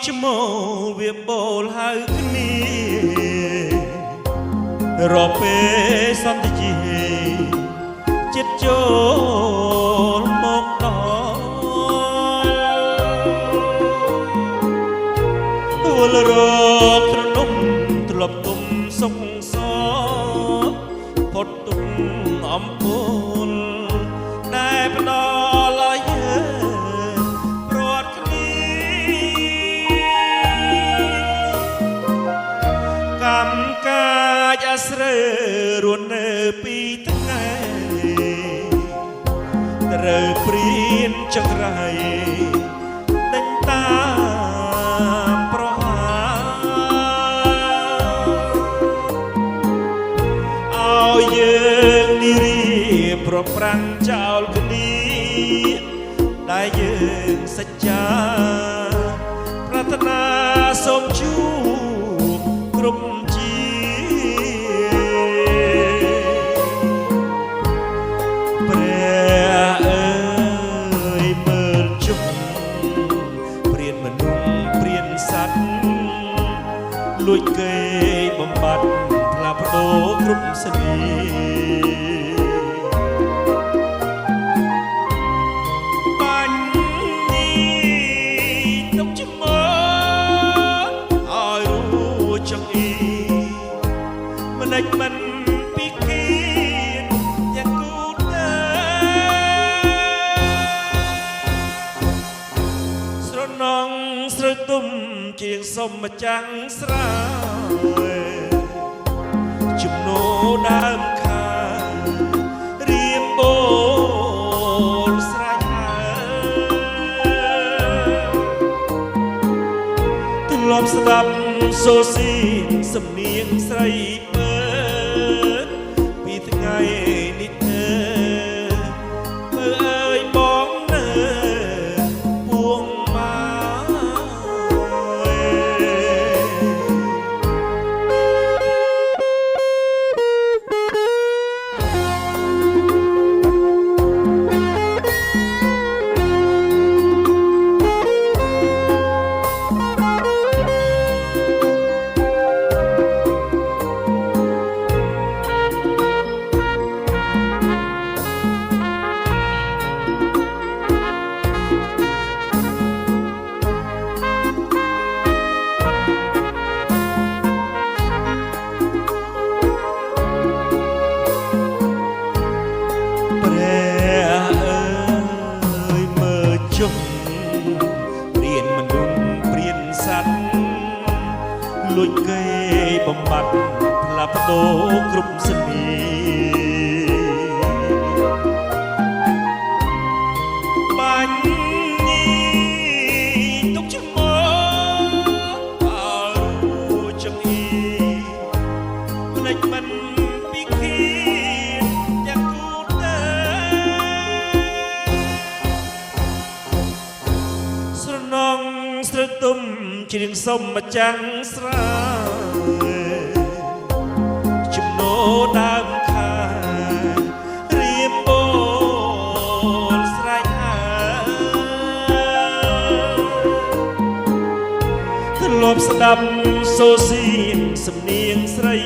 ឈ្មោះវាបូលហៅគ្នារពេលសន្តិជាចិត្តចូលមកដល់វល់រកត្រនំទ្រពទុំសុខសផុតទុំអំពូលដែលផ្ដល់ឲ្យយើងព្រាត់គ្នាកម្មកាយអាស្រ័យរួននៅពីថ្ងៃត្រូវព្រៀនចង្រៃដេញតាមប្រហាឲ្យយើងនិរាប្រប្រាំងចោលគ្នាដែលយើងសច្ចាប្រាថ្នាសូមជួបគ្រប់ជាព្រះអើយមើលជុំព្រានមនុស្សព្រានសត្វលួចគេបំបត្តិផ្លាស់ប្ដូរគ្រប់ស្នេហ៍បាញ់នេះទុកជំនន់ឲ្យរួចចង្អៀមិនអាចមិនពីគៀនយ៉ាងគូទៅស្រណងស្រើទុំជាងសុំម្ចាស់ស្រែជំនោដើមខារៀមបូលស្រែទម្លាប់ស្ដាប់សូស៊ីសំនៀងស្រីពើពីថ្ងៃនេះទៅមើលអើយបងនៅពួងមកព្រៀនមនុស្សព្រៀនសត្វលួចគេបំបត្តិផ្លាស់ប្ដូរគ្រប់ស្នេហ៍បាញ់នេះទុកជំនន់ឲ្យចង្អៀភ្លេចមិនពីគៀនយ៉ាងគូទៅស្រណងស្រទុំជ្រៀងសុំម្ចាំងស្រែជំនោដើមខារៀមបូលស្រែកអើធ្លាប់ស្ដាប់សូសៀងសំនៀងស្រី